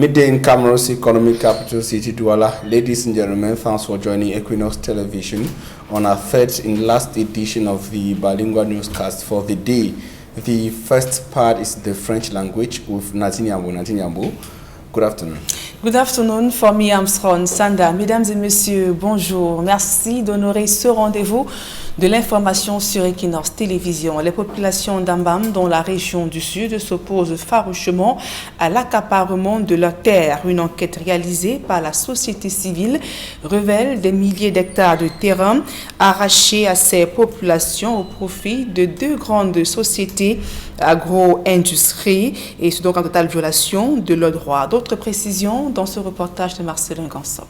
Midday in Cameroon's economic capital city, Douala. Ladies and gentlemen, thanks for joining Equinox Television on our third and last edition of the bilingual newscast for the day. The first part is the French language with Nadine Yambo. Good afternoon. Good afternoon, for me, Armstrong Sanda. Mesdames et messieurs, bonjour. Merci d'honorer ce rendez-vous de l'information sur Equinox Télévision. Les populations d'Ambam, dans la région du Sud, s'opposent farouchement à l'accaparement de leurs terres. Une enquête réalisée par la société civile révèle des milliers d'hectares de terrain arrachés à ces populations au profit de deux grandes sociétés agro-industrie, et c'est donc en totale violation de leurs droits. D'autres précisions dans ce reportage de Marcelin Gansop.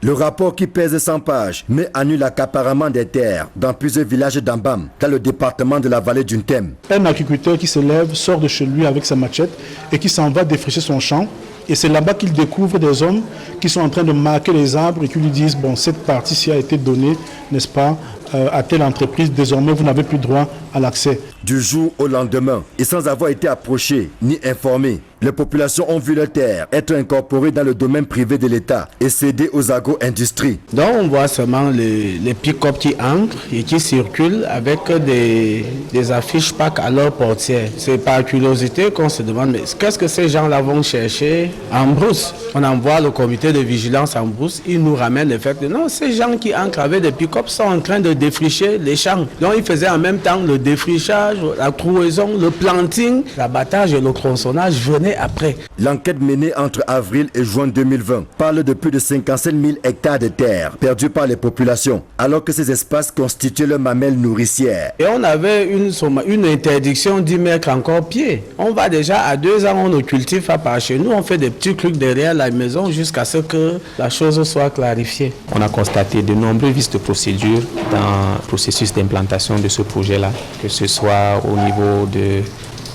Le rapport qui pèse 100 pages met à nu l'accaparement des terres dans plusieurs villages d'Ambam, dans le département de la vallée du Ntem. Un agriculteur qui se lève, sort de chez lui avec sa machette et qui s'en va défricher son champ. Et c'est là-bas qu'il découvre des hommes qui sont en train de marquer les arbres et qui lui disent, bon, cette partie-ci a été donnée, n'est-ce pas, à telle entreprise, désormais vous n'avez plus droit à l'accès. Du jour au lendemain, et sans avoir été approchés ni informés, les populations ont vu leurs terres être incorporées dans le domaine privé de l'État et cédées aux agro-industries. Donc on voit seulement les pick-up qui entrent et qui circulent avec des affiches PAC à leur portière. C'est par curiosité qu'on se demande, mais qu'est-ce que ces gens-là vont chercher en brousse? On envoie le comité de vigilance en brousse, ils nous ramènent le fait que non, ces gens qui entrent avec des pick-up sont en train de défricher les champs. Donc ils faisaient en même temps le défrichage, la trouaison, le planting, l'abattage et le tronçonnage venaient après. L'enquête menée entre avril et juin 2020 parle de plus de 57 000 hectares de terres perdus par les populations, alors que ces espaces constituaient leur mamelle nourricière. Et on avait une interdiction d'y mettre encore pied. On va déjà à 2 ans, on ne cultive pas par chez nous, on fait des petits trucs derrière la maison jusqu'à ce que la chose soit clarifiée. On a constaté de nombreux vices de procédure dans le processus d'implantation de ce projet-là, que ce soit au niveau de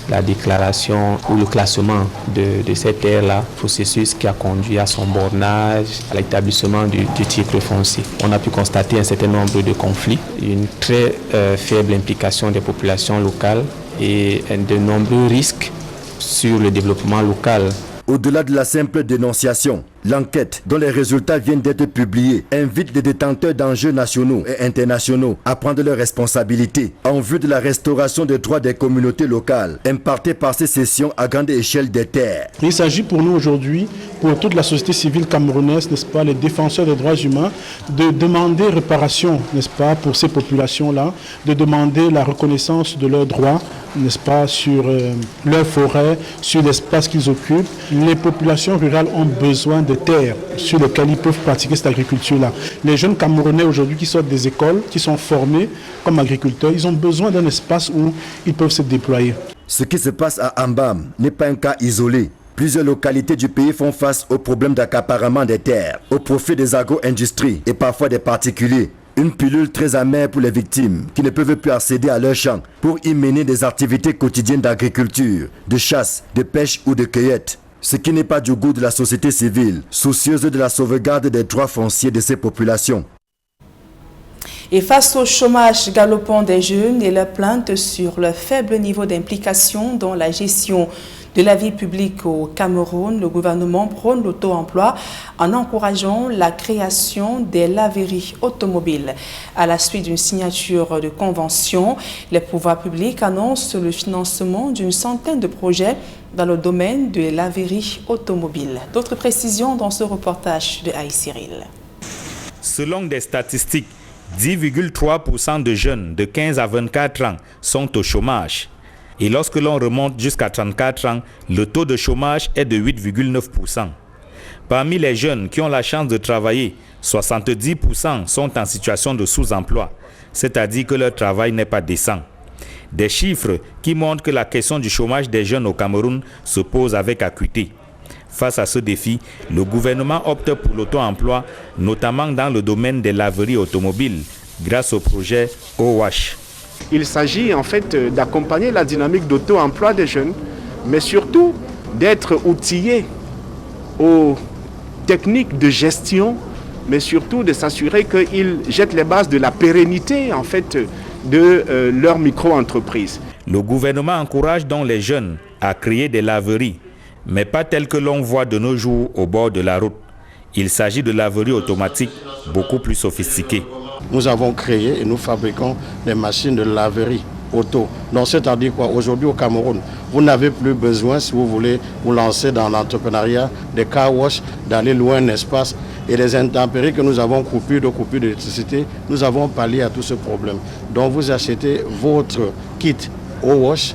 la déclaration ou le classement de cette terre-là, processus qui a conduit à son bornage, à l'établissement du titre foncier. On a pu constater un certain nombre de conflits, une très faible implication des populations locales et de nombreux risques sur le développement local. Au-delà de la simple dénonciation, l'enquête, dont les résultats viennent d'être publiés, invite les détenteurs d'enjeux nationaux et internationaux à prendre leurs responsabilités en vue de la restauration des droits des communautés locales impartées par ces cessions à grande échelle des terres. Il s'agit pour nous aujourd'hui, pour toute la société civile camerounaise, n'est-ce pas, les défenseurs des droits humains, de demander réparation, n'est-ce pas, pour ces populations-là, de demander la reconnaissance de leurs droits, n'est-ce pas, sur leurs forêts, sur l'espace qu'ils occupent. Les populations rurales ont besoin de terres sur lesquelles ils peuvent pratiquer cette agriculture-là. Les jeunes Camerounais aujourd'hui qui sortent des écoles, qui sont formés comme agriculteurs, ils ont besoin d'un espace où ils peuvent se déployer. Ce qui se passe à Ambam n'est pas un cas isolé. Plusieurs localités du pays font face au problème d'accaparement des terres, au profit des agro-industries et parfois des particuliers. Une pilule très amère pour les victimes qui ne peuvent plus accéder à leurs champs pour y mener des activités quotidiennes d'agriculture, de chasse, de pêche ou de cueillette. Ce qui n'est pas du goût de la société civile, soucieuse de la sauvegarde des droits fonciers de ces populations. Et face au chômage galopant des jeunes et leurs plaintes sur le faible niveau d'implication dans la gestion de la vie publique au Cameroun, le gouvernement prône l'auto-emploi en encourageant la création des laveries automobiles. À la suite d'une signature de convention, les pouvoirs publics annoncent le financement d'une centaine de projets dans le domaine de laveries automobiles. D'autres précisions dans ce reportage de Aïe Cyril. Selon des statistiques, 10,3% de jeunes de 15 à 24 ans sont au chômage. Et lorsque l'on remonte jusqu'à 34 ans, le taux de chômage est de 8,9%. Parmi les jeunes qui ont la chance de travailler, 70% sont en situation de sous-emploi, c'est-à-dire que leur travail n'est pas décent. Des chiffres qui montrent que la question du chômage des jeunes au Cameroun se pose avec acuité. Face à ce défi, le gouvernement opte pour l'auto-emploi, notamment dans le domaine des laveries automobiles, grâce au projet OWASH. Il s'agit en fait d'accompagner la dynamique d'auto-emploi des jeunes, mais surtout d'être outillés aux techniques de gestion, mais surtout de s'assurer qu'ils jettent les bases de la pérennité en fait de leur micro-entreprise. Le gouvernement encourage donc les jeunes à créer des laveries, mais pas telle que l'on voit de nos jours au bord de la route. Il s'agit de laverie automatique beaucoup plus sophistiquée. Nous avons créé et nous fabriquons des machines de laverie auto. Donc c'est-à-dire quoi? Aujourd'hui au Cameroun, vous n'avez plus besoin, si vous voulez vous lancer dans l'entrepreneuriat, des car wash, d'aller loin un espace. Et les intempéries que nous avons coupure d'électricité, nous avons pallié à tout ce problème. Donc vous achetez votre kit au wash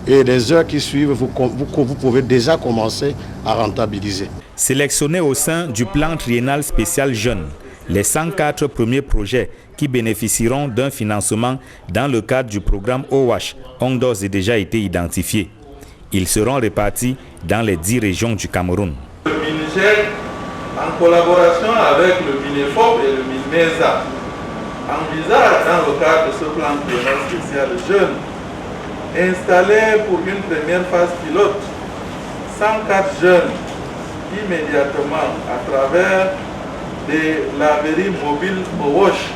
et les heures qui suivent, vous pouvez déjà commencer à rentabiliser. Sélectionnés au sein du plan triennal spécial jeunes, les 104 premiers projets qui bénéficieront d'un financement dans le cadre du programme OWASH ont d'ores et déjà été identifiés. Ils seront répartis dans les 10 régions du Cameroun. Le Niger, en collaboration avec le MINEFOP et le MINMESA, envisage dans le cadre de ce plan triennal spécial jeunes installer pour une première phase pilote 104 jeunes immédiatement à travers des laveries mobiles au wash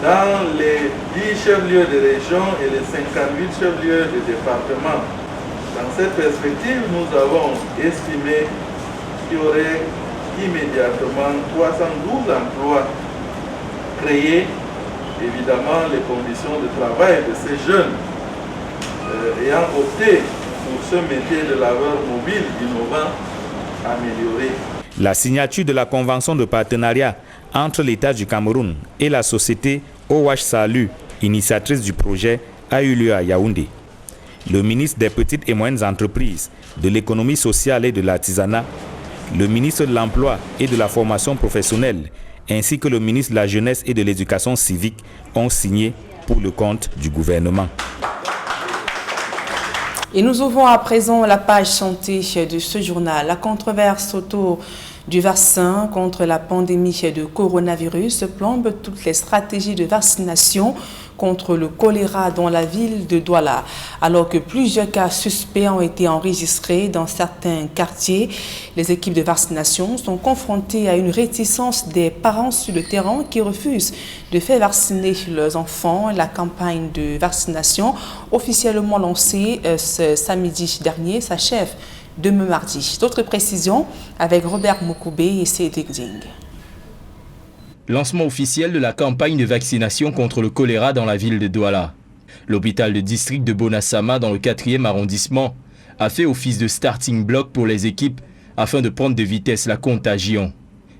dans les 10 chefs-lieux de région et les 58 chefs-lieux de département. Dans cette perspective, nous avons estimé qu'il y aurait immédiatement 312 emplois créés, évidemment les conditions de travail de ces jeunes ayant opté pour ce métier de laveur mobile innovant amélioré. La signature de la convention de partenariat entre l'État du Cameroun et la société OWASH Salut, initiatrice du projet, a eu lieu à Yaoundé. Le ministre des Petites et Moyennes Entreprises, de l'Économie sociale et de l'Artisanat, le ministre de l'Emploi et de la Formation professionnelle, ainsi que le ministre de la Jeunesse et de l'Éducation civique ont signé pour le compte du gouvernement. Et nous ouvrons à présent la page santé de ce journal. La controverse autour du vaccin contre la pandémie de coronavirus plombe toutes les stratégies de vaccination contre le choléra dans la ville de Douala. Alors que plusieurs cas suspects ont été enregistrés dans certains quartiers, les équipes de vaccination sont confrontées à une réticence des parents sur le terrain qui refusent de faire vacciner leurs enfants. La campagne de vaccination officiellement lancée ce samedi dernier s'achève demain mardi. D'autres précisions avec Robert Mokoubé et Cédric Ding. Lancement officiel de la campagne de vaccination contre le choléra dans la ville de Douala. L'hôpital de district de Bonassama dans le 4e arrondissement a fait office de starting block pour les équipes afin de prendre de vitesse la contagion.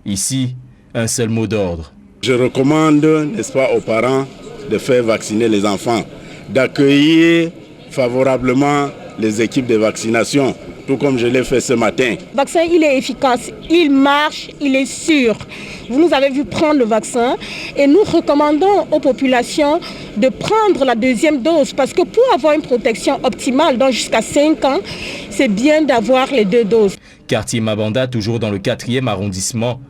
Ici, un seul mot d'ordre. Je recommande, n'est-ce pas, aux parents de faire vacciner les enfants, d'accueillir favorablement les équipes de vaccination, tout comme je l'ai fait ce matin. Le vaccin, il est efficace, il marche, il est sûr. Vous nous avez vu prendre le vaccin et nous recommandons aux populations de prendre la deuxième dose parce que pour avoir une protection optimale dans jusqu'à 5 ans, c'est bien d'avoir les 2 doses. Quartier Mabanda, toujours dans le 4e arrondissement,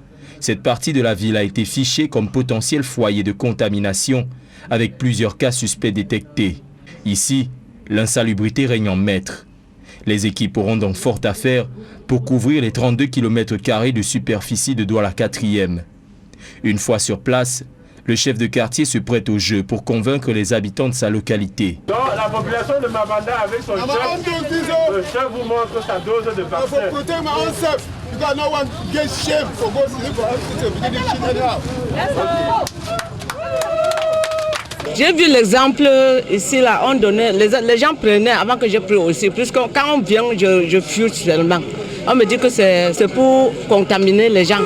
cette partie de la ville a été fichée comme potentiel foyer de contamination avec plusieurs cas suspects détectés. Ici, l'insalubrité règne en maître. Les équipes auront donc fort à faire pour couvrir les 32 km² de superficie de Douala 4e. Une fois sur place, le chef de quartier se prête au jeu pour convaincre les habitants de sa localité. Donc la population de Mabanda avec son chef, le chef vous montre sa dose de vaccin. J'ai vu l'exemple ici, là, on donnait, les gens prenaient avant que je prenne aussi. Puisque quand on vient, je fuis seulement. On me dit que c'est pour contaminer les gens.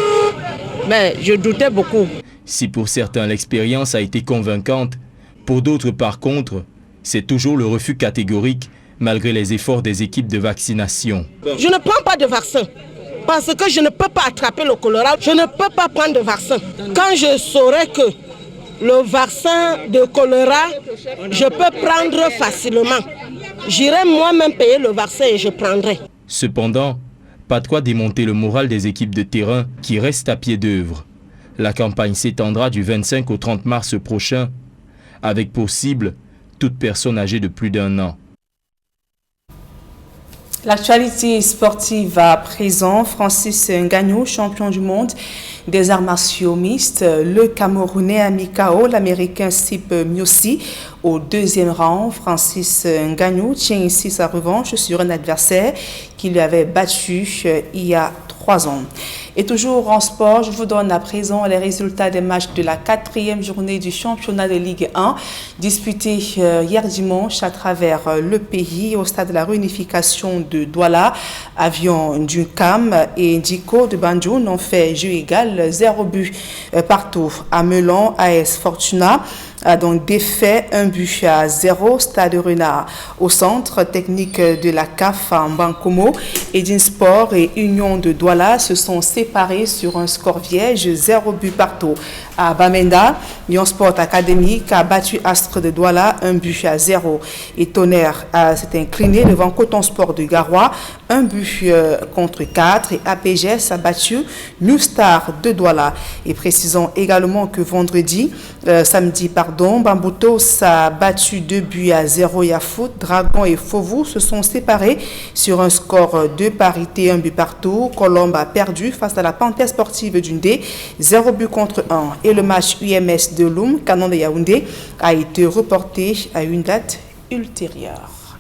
Mais je doutais beaucoup. Si pour certains l'expérience a été convaincante, pour d'autres par contre, c'est toujours le refus catégorique malgré les efforts des équipes de vaccination. Je ne prends pas de vaccin parce que je ne peux pas attraper le choléra. Je ne peux pas prendre de vaccin. Quand je saurais que le vaccin de choléra, je peux prendre facilement. J'irai moi-même payer le vaccin et je prendrai. Cependant, pas de quoi démonter le moral des équipes de terrain qui restent à pied d'œuvre. La campagne s'étendra du 25 au 30 mars prochain, avec pour cible toute personne âgée de plus d'1 an. L'actualité sportive à présent, Francis Ngannou, champion du monde des arts martiaux mixtes, le Camerounais a mis KO l'Américain Stipe Miocic au deuxième round. Francis Ngannou tient ici sa revanche sur un adversaire qui lui avait battu il y a 3 ans. Et toujours en sport, je vous donne à présent les résultats des matchs de la 4e journée du championnat de Ligue 1 disputé hier dimanche à travers le pays au stade de la réunification de Douala. Avion du CAM et Indico de Banjul ont fait jeu égal, 0 but partout. À Melon, AS Fortuna a donc défait 1 but à 0. Stade Renard au centre technique de la CAF en Bankomo. Edin Sport et Union de Douala se sont séparés sur un score vierge, 0 but partout. À Bamenda, Lyon Sport Academy a battu Astre de Douala 1 but à 0. Et Tonnerre s'est incliné devant Coton Sport de Garoua 1 but contre 4. Et APGS a battu New Star de Douala. Et précisons également que samedi, Bambuto a battu 2 buts à 0 Yafoot. Dragon et Fauveau se sont séparés sur un score de parité, 1 but partout. Colombe a perdu face à la Panthère sportive d'Undé, 0 but contre 1. Et le match UMS de Loum, Canon de Yaoundé, a été reporté à une date ultérieure.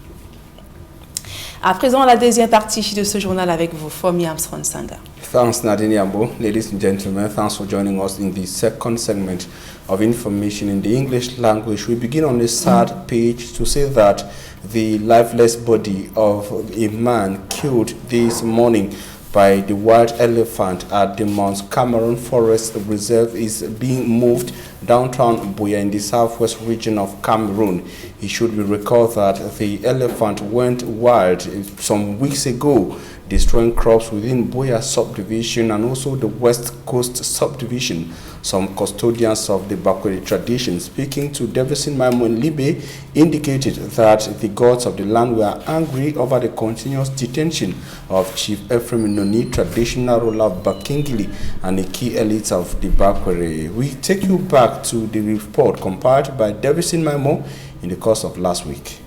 À présent, la deuxième partie de ce journal avec vous, Fomi Armstrong Sanda. Thanks, Nadine Yambo. Ladies and gentlemen, thanks for joining us in the second segment of information in the English language. We begin on the sad page to say that the lifeless body of a man killed this morning by the wild elephant at the Mount Cameroon Forest Reserve is being moved downtown Buea in the southwest region of Cameroon. It should be recalled that the elephant went wild some weeks ago, destroying crops within Buea subdivision and also the West Coast subdivision. Some custodians of the Bakweri tradition, speaking to Davison Maimo in Libe, indicated that the gods of the land were angry over the continuous detention of Chief Ephraim Noni, traditional ruler of Bakingili, and the key elites of the Bakweri. We take you back to the report compiled by Davison Maimo in the course of last week.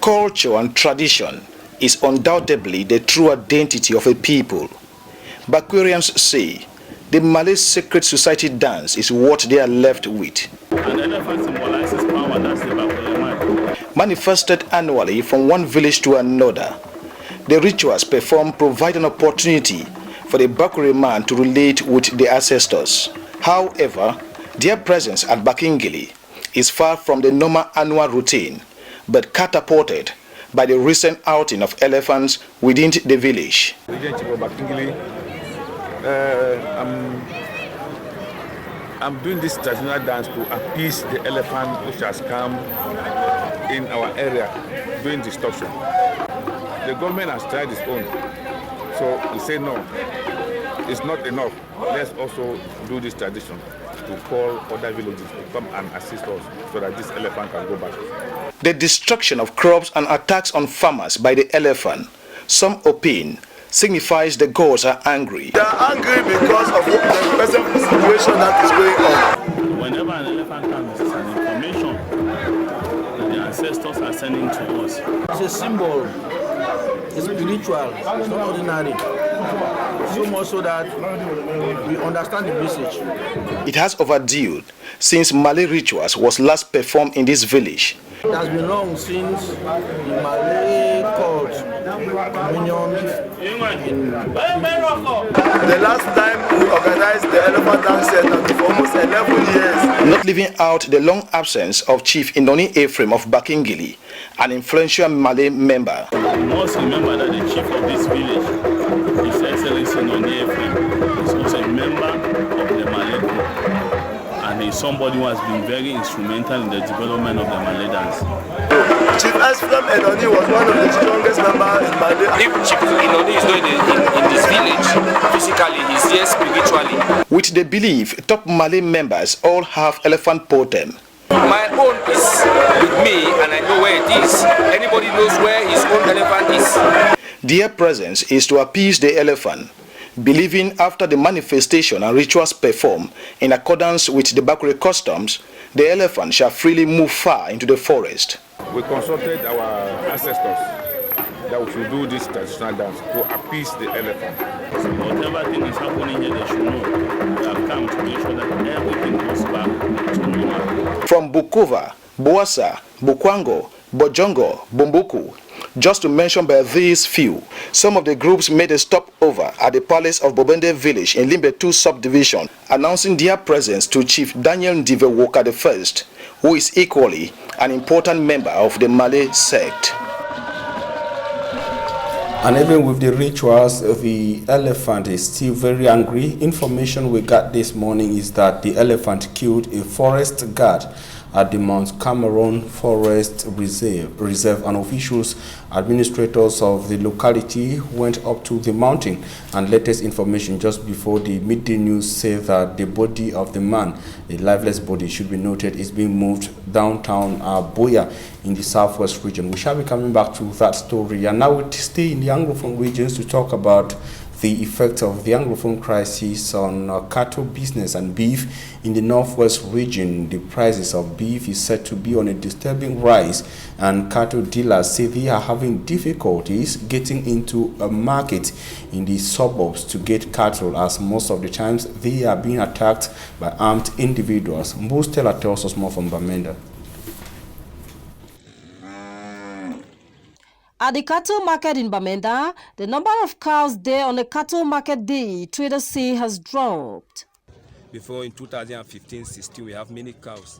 Culture and tradition is undoubtedly the true identity of a people. Bakwerians say the Malay Secret Society dance is what they are left with. An elephant symbolizes power, that's the Bakweri. Manifested annually from one village to another, the rituals performed provide an opportunity for the Bakweri man to relate with the ancestors. However, their presence at Bakingili is far from the normal annual routine, but catapulted by the recent outing of elephants within the village. I'm doing this traditional dance to appease the elephant which has come in our area doing destruction. The government has tried its own, so we say no, it's not enough. Let's also do this tradition to call other villages to come and assist us so that this elephant can go back. The destruction of crops and attacks on farmers by the elephant, some opine, signifies the gods are angry. They are angry because of the present situation that is going on. Whenever an elephant comes, it's an information that the ancestors are sending to us. It's a symbol, it's spiritual, it's not ordinary. So much so that we understand the message. It has overdue since Malay rituals was last performed in this village. It has been long since the Malay cult communion The last time we organized the elephant dance center for almost 11 years. Not leaving out the long absence of Chief Indoni Ephraim of Bakingili, an influential Malay member. You must remember that the chief of this village, His Excellency Indoni Ephraim, is also a member of the Malay group. And he's somebody who has been very instrumental in the development of the Malay dance. Chief Ephraim Indoni was one of the strongest members in Malay. If Chief Indoni is not in this village, physically, he's here spiritually. With the belief, top Malay members all have elephant totem. My own is with me and I know where it is. Anybody knows where his own elephant is. Their presence is to appease the elephant, believing after the manifestation and rituals performed in accordance with the Bakure customs, the elephant shall freely move far into the forest. We consulted our ancestors that we should do this traditional dance to appease the elephant. So whatever thing is happening here, they should know. We have come to make sure that everything goes back to normal. From Bukova, Boassa, Bukwango, Bojongo, Bumbuku, just to mention by these few, some of the groups made a stopover at the palace of Bobende village in Limbe 2 subdivision, announcing their presence to Chief Daniel Ndive Woka I, who is equally an important member of the Malay sect. And even with the rituals, the elephant is still very angry. Information we got this morning is that the elephant killed a forest guard at the Mount Cameron Forest Reserve, and officials, administrators of the locality went up to the mountain, and latest information just before the midday news said that the body of the man, a lifeless body should be noted, is being moved downtown Boya in the southwest region. We shall be coming back to that story, and now we stay in the Anglophone regions to talk about the effect of the Anglophone crisis on cattle business and beef in the northwest region. The prices of beef is said to be on a disturbing rise, and cattle dealers say they are having difficulties getting into a market in the suburbs to get cattle, as most of the times they are being attacked by armed individuals. Mbu Stella tells us more from Bamenda. At the cattle market in Bamenda, the number of cows there on a cattle market day, traders say, has dropped. Before in 2015-16, we have many cows,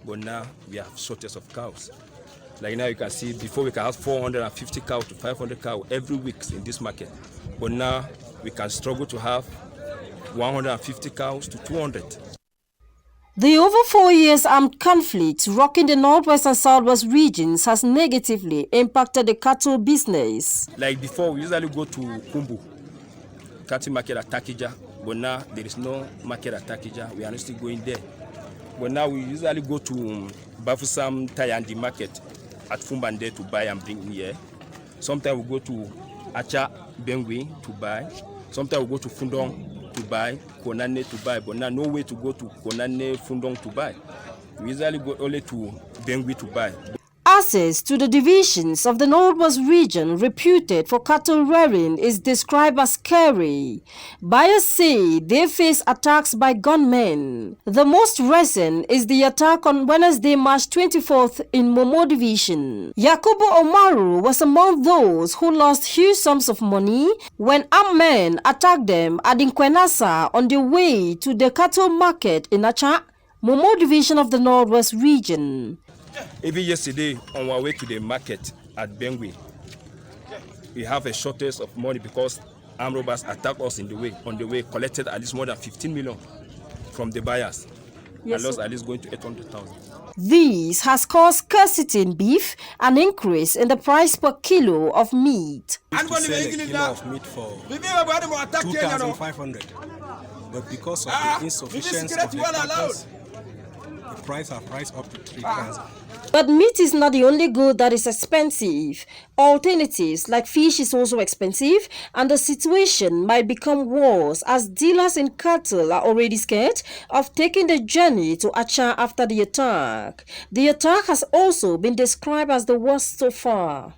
but now we have shortage of cows. Like now you can see, before we can have 450 cows to 500 cows every week in this market, but now we can struggle to have 150 cows to 200. The over 4 years armed conflict rocking the northwest and southwest regions has negatively impacted the cattle business. Like before, we usually go to Kumbu, cattle market at Takija, but now there is no market at Takija. We are not still going there. But now we usually go to Bafusam Tayandi market at Fumbande to buy and bring here. Sometimes we go to Acha Bengui to buy. Sometimes we go to Fundong to buy, Konane to buy, but now no way to go to Konane, Fundong to buy. We usually go only to Bengui to buy. Access to the divisions of the northwest region reputed for cattle rearing is described as scary. Buyers say they face attacks by gunmen. The most recent is the attack on Wednesday, March 24th in Momo division. Yakubu Omaru was among those who lost huge sums of money when armed men attacked them at Nkwenasa on their way to the cattle market in Acha, Momo division of the northwest region. Even yesterday, on our way to the market at Bengui, we have a shortage of money because armed robbers attacked us on the way, collected at least more than 15 million from the buyers. Yes, and lost at least going to 800,000. This has caused scarcity in beef, an increase in the price per kilo of meat. We used to sell a kilo of meat for 2,500, but because of the insufficiency of the carcass, the price has priced up to 3,000. But meat is not the only good that is expensive. Alternatives like fish is also expensive, and the situation might become worse as dealers in cattle are already scared of taking the journey to Acha after the attack. The attack has also been described as the worst so far.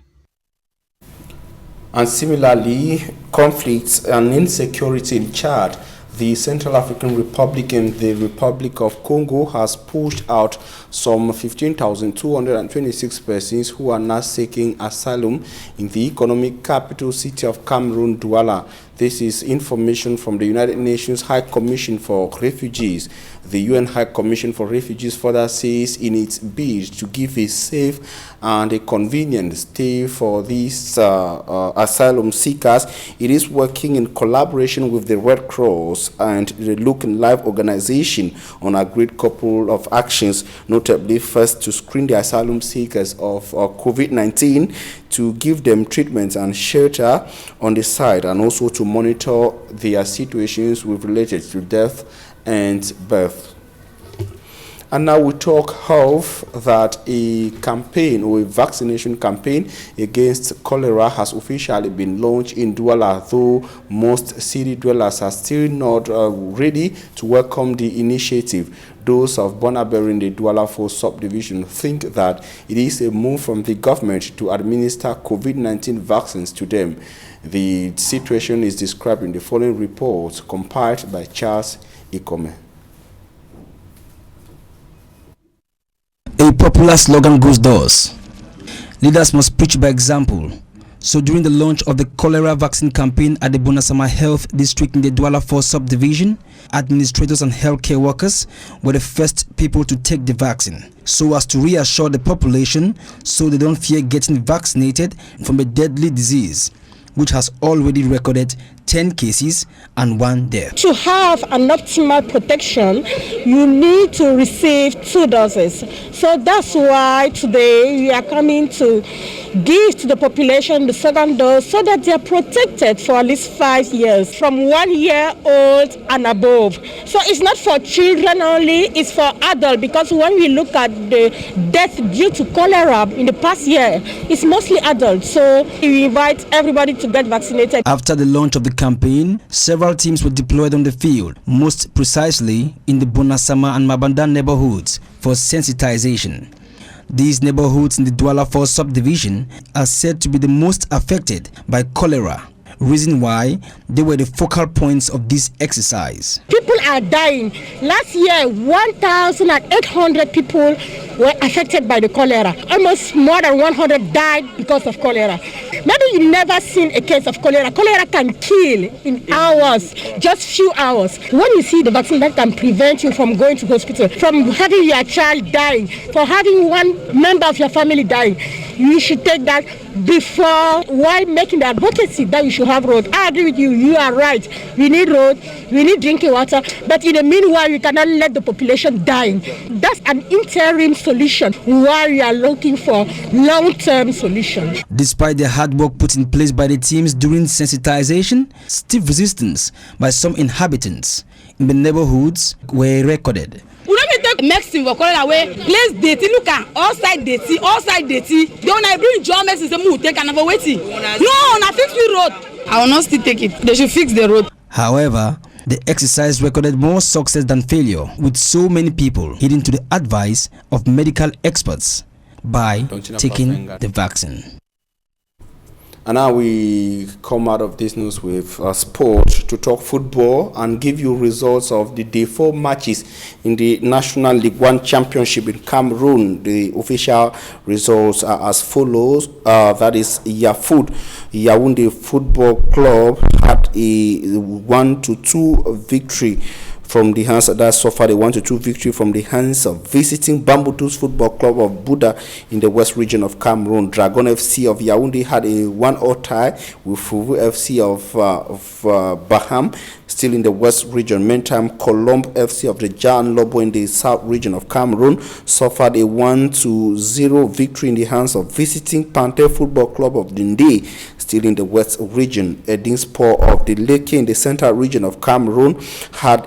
And similarly, conflicts and insecurity in Chad, the Central African Republic and the Republic of Congo has pushed out some 15,226 persons who are now seeking asylum in the economic capital city of Cameroon, Douala. This is information from the United Nations High Commission for Refugees. The UN High Commission for Refugees further says in its bid to give a safe and a convenient stay for these asylum seekers, it is working in collaboration with the Red Cross and the Look and Life organization on a great couple of actions, notably first to screen the asylum seekers of COVID-19, to give them treatment and shelter on the side, and also to monitor their situations with related to death and birth. And now we talk of that a campaign or a vaccination campaign against cholera has officially been launched in Douala, though most city dwellers are still not ready to welcome the initiative. Those of Bonaberi in the Douala 4 subdivision think that it is a move from the government to administer COVID-19 vaccines to them. The situation is described in the following report compiled by Charles Ikome. A popular slogan goes thus: leaders must preach by example. So during the launch of the cholera vaccine campaign at the Bonasama Health District in the Douala 4 subdivision, administrators and healthcare workers were the first people to take the vaccine, so as to reassure the population so they don't fear getting vaccinated from a deadly disease, which has already recorded 10 cases and 1 death. To have an optimal protection, you need to receive 2 doses. So that's why today we are coming to give to the population the 2nd dose so that they are protected for at least 5 years, from 1 year old and above. So it's not for children only, it's for adults, because when we look at the death due to cholera in the past year, it's mostly adults. So we invite everybody to get vaccinated. After the launch of the campaign, several teams were deployed on the field, most precisely in the Bonasama and Mabanda neighborhoods, for sensitization. These neighborhoods in the Douala 4 subdivision are said to be the most affected by cholera, reason why they were the focal points of this exercise. People are dying. Last year, 1,800 people were affected by the cholera. Almost more than 100 died because of cholera. Maybe you've never seen a case of cholera. Cholera can kill in hours, just few hours. When you see the vaccine that can prevent you from going to hospital, from having your child dying, for having one member of your family dying, you should take that before, while making the advocacy that you should have road. I agree with you, you are right. We need road, we need drinking water, but in the meanwhile, we cannot let the population die. That's an interim solution while we are looking for long-term solutions. Despite the hard work put in place by the teams during sensitization, stiff resistance by some inhabitants in the neighborhoods were recorded. Medicine for cholera away. Place dirty, look at all side dirty. Don't I bring John medicine to move? Take another waiting. No, I fix the road. I will not still take it. They should fix the road. However, the exercise recorded more success than failure, with so many people heeding to the advice of medical experts by taking the vaccine. And now we come out of this news with sport to talk football and give you results of the day 4 matches in the National League 1 Championship in Cameroon. The official results are as follows. That is Yaoundé Football Club had a 1-2 victory from the hands that suffered a 1-2 victory from the hands of visiting Bamboutus Football Club of Buda in the West region of Cameroon. Dragon FC of Yaoundé had a 1-1 tie with Fuvu FC of Baham, still in the West region. Meantime, Colombe FC of the Jan Lobo in the South region of Cameroon suffered a 1-0 victory in the hands of visiting Panther Football Club of Dundee, still in the West region. Edinspor of the Leke in the Central region of Cameroon had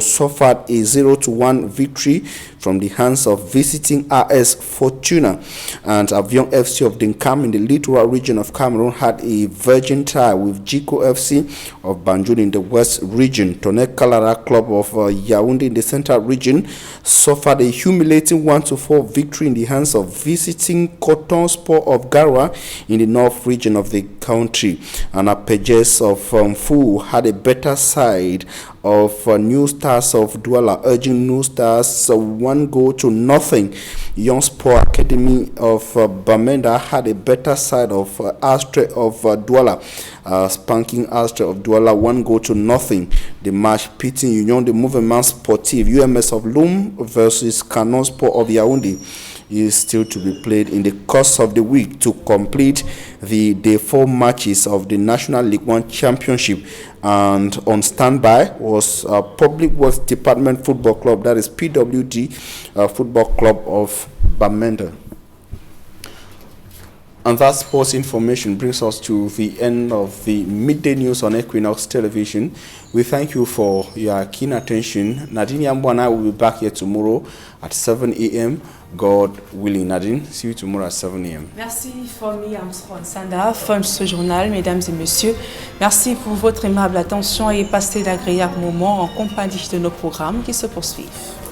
suffered a 0-1 victory from the hands of visiting AS Fortuna, and Avion FC of Dinkam in the Littoral region of Cameroon had a virgin tie with Jiko FC of Banjul in the West region. Tonek Kalara Club of Yaoundé in the Central region suffered a humiliating 1-4 victory in the hands of visiting Coton Sport of Garwa in the North region of the country. And Apejes of Fu had a better side of New Stars of Douala, urging New Stars 1-0. Young Sport Academy of Bamenda had a better side of Astre of Douala, spanking Astre of Douala 1-0. The match pitting Union de Mouvement Sportif UMS of Loum versus Canon Sport of Yaoundé is still to be played in the course of the week to complete the day 4 matches of the National League 1 Championship. And on standby was Public Works Department Football Club, that is PWD Football Club of Bamenda. And that sports information brings us to the end of the midday news on Equinox Television. We thank you for your keen attention. Nadine Yambo and I will be back here tomorrow at 7 a.m. God willing. Nadine, see you tomorrow at 7 a.m. Merci Fomi Armstrong Sanda, femme de ce journal, mesdames et messieurs. Merci pour votre aimable attention et passez d'agréables moments en compagnie de nos programmes qui se poursuivent.